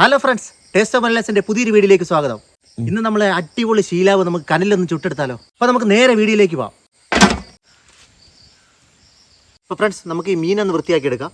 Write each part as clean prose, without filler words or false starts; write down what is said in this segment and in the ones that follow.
Hello friends, taste of മലയാളത്തിന്റെ പുതിയൊരു വീഡിയോയിലേക്ക് സ്വാഗതം. ഇന്ന് നമ്മൾ അടിപൊളി ശീലാവ് നമുക്ക് കനലിലൊന്ന് ചുട്ടെടുത്താലോ. അപ്പോൾ നമുക്ക് നേരെ വീഡിയോയിലേക്ക് പോവാം. അപ്പോൾ ഫ്രണ്ട്സ്, നമുക്ക് ഈ മീനൊന്ന് വൃത്തിയാക്കി എടുക്കാം.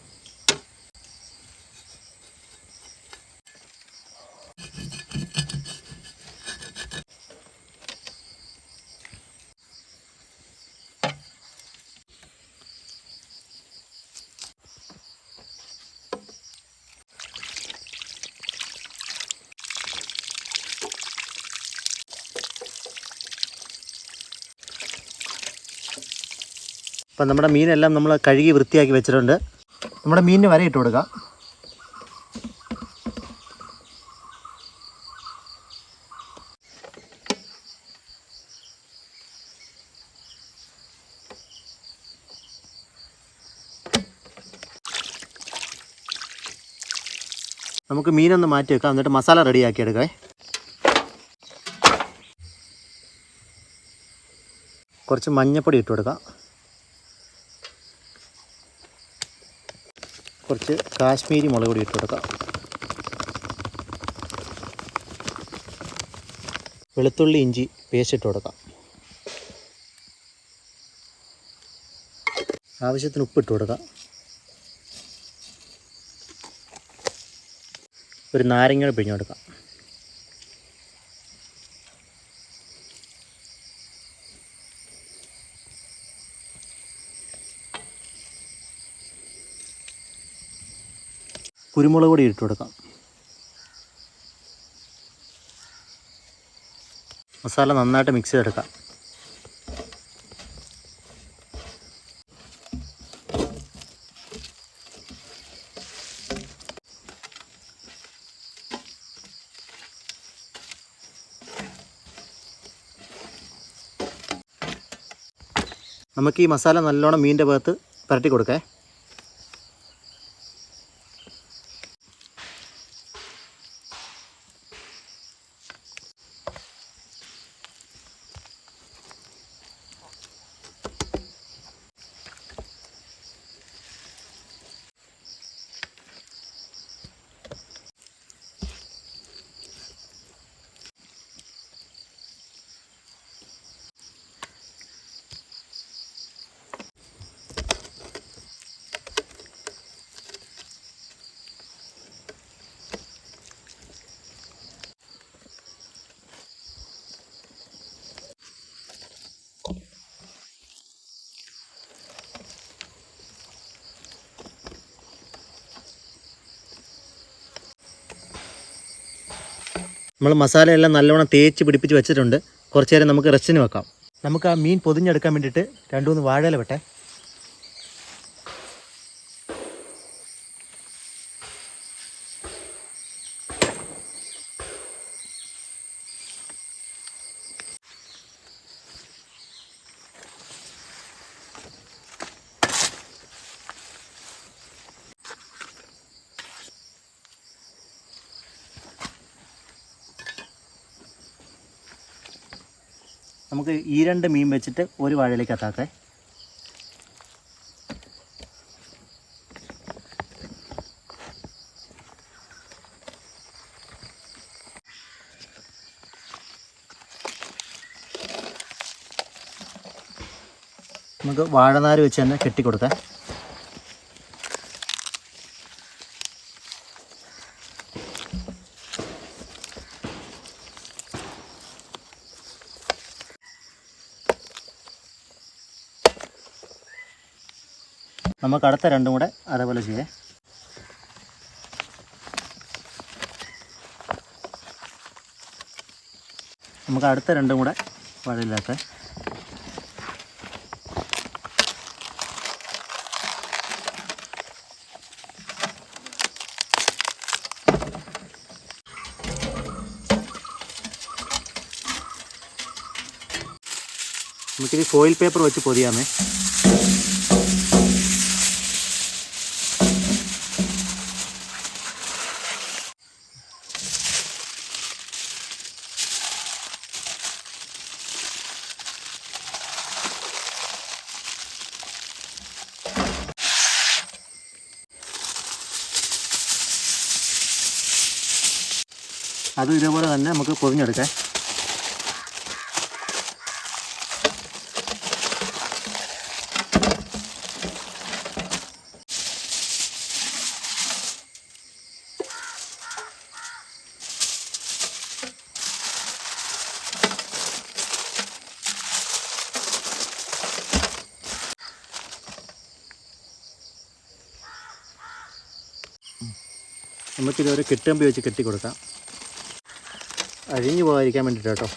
അപ്പം നമ്മുടെ മീനെല്ലാം നമ്മൾ കഴുകി വൃത്തിയാക്കി വെച്ചിട്ടുണ്ട്. നമ്മുടെ മീനിന് വര ഇട്ട് കൊടുക്കാം. നമുക്ക് മീനൊന്ന് മാറ്റി വെക്കാം, എന്നിട്ട് മസാല റെഡിയാക്കി എടുക്കാം. കുറച്ച് മഞ്ഞൾപ്പൊടി ഇട്ട് കൊടുക്കാം. കുറച്ച് കാശ്മീരി മുളക് പൊടി ഇട്ട് കൊടുക്കാം. വെളുത്തുള്ളി ഇഞ്ചി പേസ്റ്റ് ഇട്ട് കൊടുക്കാം. ആവശ്യത്തിന് ഉപ്പിട്ട് കൊടുക്കാം. ഒരു നാരങ്ങ പിഴിഞ്ഞ് കൊടുക്കാം. കുരുമുളക് പൊടി ഇട്ട് കൊടുക്കാം. മസാല നന്നായിട്ട് മിക്സ് ചെയ്തെടുക്കാം. നമുക്ക് ഈ മസാല നല്ലോണം മീനിൻ്റെ ഭാഗത്ത് പുരട്ടി കൊടുക്കാം. നമ്മൾ മസാലയെല്ലാം നല്ലോണം തേച്ച് പിടിപ്പിച്ച് വെച്ചിട്ടുണ്ട്. കുറച്ച് നേരം നമുക്ക് റെസ്റ്റിന് വെക്കാം. നമുക്ക് ആ മീൻ പൊതിഞ്ഞെടുക്കാൻ വേണ്ടിയിട്ട് 2-3 വാഴയില വെട്ടെ. നമുക്ക് ഈ 2 മീൻ വെച്ചിട്ട് ഒരു വാഴയിലേക്ക് അത്താക്കേ. നമുക്ക് വാഴനാര് വെച്ച് തന്നെ കെട്ടിക്കൊടുക്കാം. നമുക്ക് അടുത്ത 2 കൂടെ അതേപോലെ ചെയ്യാം. നമുക്ക് അടുത്ത 2 കൂടെ വഴയിലാക്കാം. നമുക്കിത് ഫോയിൽ പേപ്പർ വെച്ച് പൊതിയാമേ. അതും ഇതേപോലെ തന്നെ നമുക്ക് പൊതിഞ്ഞെടുക്കാം. നമുക്കിതൊരു കെട്ടുകമ്പി വെച്ച് കെട്ടി കൊടുക്കാം, അഴിഞ്ഞു പോകാതിരിക്കാൻ വേണ്ടിയിട്ട് കേട്ടോ.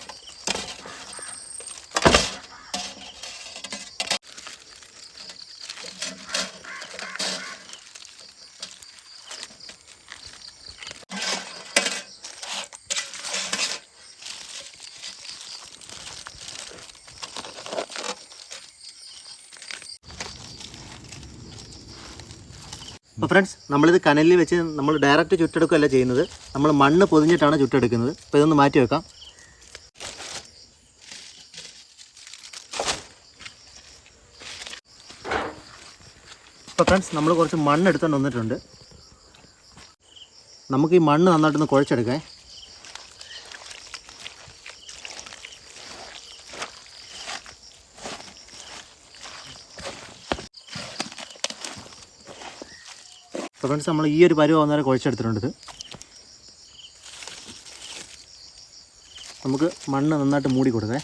അപ്പോൾ ഫ്രണ്ട്സ്, നമ്മളിത് കനലിൽ വെച്ച് നമ്മൾ ഡയറക്റ്റ് ചുട്ടെടുക്കുകയല്ല ചെയ്യുന്നത്, നമ്മൾ മണ്ണ് പൊതിഞ്ഞിട്ടാണ് ചുട്ടെടുക്കുന്നത്. അപ്പോൾ ഇതൊന്ന് മാറ്റി വെക്കാം. അപ്പോൾ ഫ്രണ്ട്സ്, നമ്മൾ കുറച്ച് മണ്ണ് എടുത്തുകൊണ്ട് വന്നിട്ടുണ്ട്. നമുക്ക് ഈ മണ്ണ് നന്നായിട്ടൊന്ന് കുഴച്ചെടുക്കാം. അപ്പോൾ ഫ്രണ്ട്സ്, നമ്മൾ ഈ ഒരു പരുവം അന്നേരം കുഴച്ചെടുത്തിട്ടുണ്ട്. നമുക്ക് മണ്ണ് നന്നായിട്ട് മൂടി കൊടുക്കാം.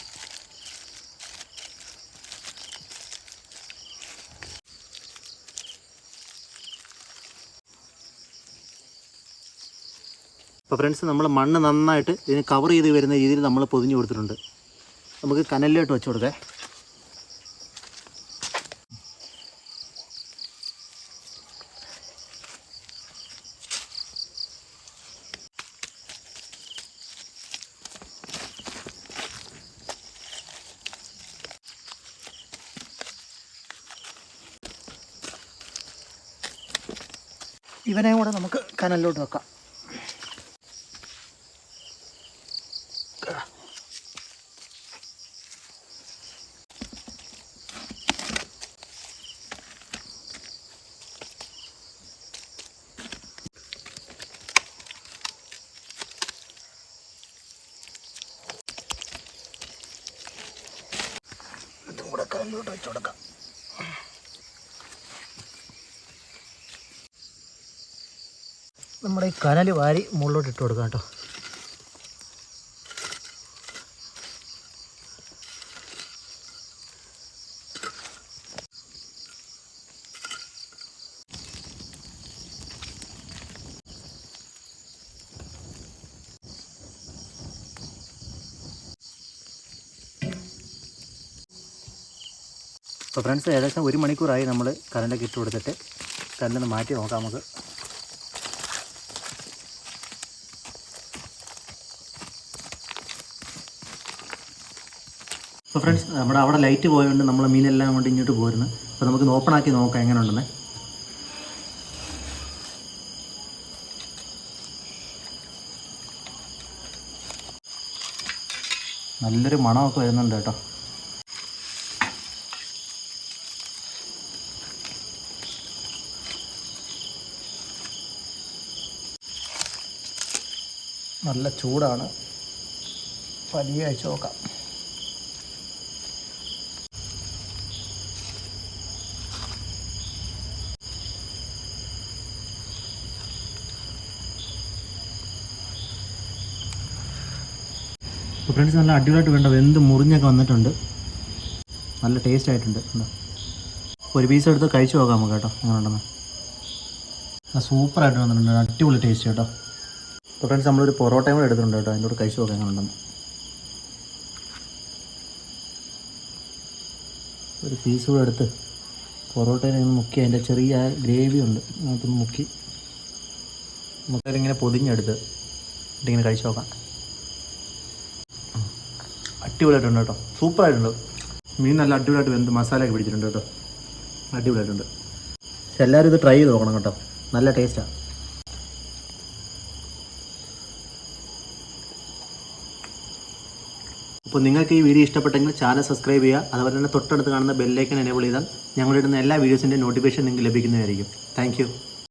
അപ്പോൾ ഫ്രണ്ട്സ്, നമ്മൾ മണ്ണ് നന്നായിട്ട് ഇതിന് കവർ ചെയ്ത് വരുന്ന രീതിയിൽ നമ്മൾ പൊതിഞ്ഞ് കൊടുത്തിട്ടുണ്ട്. നമുക്ക് കനലിലോട്ട് വെച്ച് കൊടുക്കാം. ഇവനെ കൂടെ നമുക്ക് കനലിലോട്ട് വെക്കാം. ഇതും കൂടെ കനലിലോട്ട് വെച്ച് കൊടുക്കാം. നമ്മുടെ ഈ കനൽ വാരി മുകളിലോട്ട് ഇട്ട് കൊടുക്കാം കേട്ടോ. അപ്പോൾ ഫ്രണ്ട്സ്, ഏകദേശം 1 മണിക്കൂറായി നമ്മൾ കനലൊക്കെ ഇട്ട് കൊടുത്തിട്ട്. കനലൊന്ന് മാറ്റി നോക്കാം നമുക്ക്. അപ്പോൾ ഫ്രണ്ട്സ്, നമ്മുടെ അവിടെ ലൈറ്റ് പോയതുകൊണ്ട് നമ്മൾ മീനെല്ലാം കൊണ്ട് ഇങ്ങോട്ട് പോരുന്നു. അപ്പോൾ നമുക്കൊന്ന് ഓപ്പണാക്കി നോക്കാം എങ്ങനെ ഉണ്ടെന്ന്. നല്ലൊരു മണമൊക്കെ വരുന്നുണ്ട് കേട്ടോ. നല്ല ചൂടാണ്. പതിയെ അയച്ചു നോക്കാം. അപ്പോൾ ഫ്രണ്ട്സ്, നല്ല അടിപൊളിയായിട്ട് വേണ്ട വെന്ത് മുറിഞ്ഞൊക്കെ വന്നിട്ടുണ്ട്. നല്ല ടേസ്റ്റ് ആയിട്ടുണ്ട്. ഒരു പീസ് എടുത്ത് കഴിച്ചു നോക്കാം നമുക്ക് കേട്ടോ എങ്ങനെ ഉണ്ടെന്ന്. സൂപ്പറായിട്ട് വന്നിട്ടുണ്ട്. അടിപൊളി ടേസ്റ്റ് കേട്ടോ. അപ്പോൾ ഫ്രണ്ട്സ്, നമ്മളൊരു പൊറോട്ടയും കൂടെ എടുത്തിട്ടുണ്ട് കേട്ടോ. അതിൻ്റെ കൂടെ കഴിച്ചു നോക്കാം എങ്ങനെ ഉണ്ടെന്ന്. ഒരു പീസ് കൂടെ എടുത്ത് പൊറോട്ടയിൽ നിന്ന് മുക്കി അതിൻ്റെ ചെറിയ ഗ്രേവി ഉണ്ട് അതിനകത്തൊന്ന് മുക്കി നമുക്കതിങ്ങനെ പൊതിഞ്ഞെടുത്ത് എന്നിട്ടിങ്ങനെ കഴിച്ചു നോക്കാം. അടിപൊളിയായിട്ടുണ്ട് കേട്ടോ. സൂപ്പറായിട്ടുണ്ട്. മീൻ നല്ല അടിപൊളിയായിട്ട് വെന്ത് മസാലയൊക്കെ പിടിച്ചിട്ടുണ്ട് കേട്ടോ. അടിപൊളിയായിട്ടുണ്ട്. പക്ഷെ എല്ലാവരും ഇത് ട്രൈ ചെയ്ത് നോക്കണം കേട്ടോ. നല്ല ടേസ്റ്റാണ്. അപ്പോൾ നിങ്ങൾക്ക് ഈ വീഡിയോ ഇഷ്ടപ്പെട്ടെങ്കിൽ ചാനൽ സബ്സ്ക്രൈബ് ചെയ്യുക. അതുപോലെ തന്നെ തൊട്ടടുത്ത് കാണുന്ന ബെല്ലൈക്കൻ എനേബിൾ ചെയ്താൽ ഞങ്ങളിടുന്ന എല്ലാ വീഡിയോസിൻ്റെ നോട്ടിഫിക്കേഷൻ നിങ്ങൾക്ക് ലഭിക്കുന്നതായിരിക്കും. താങ്ക്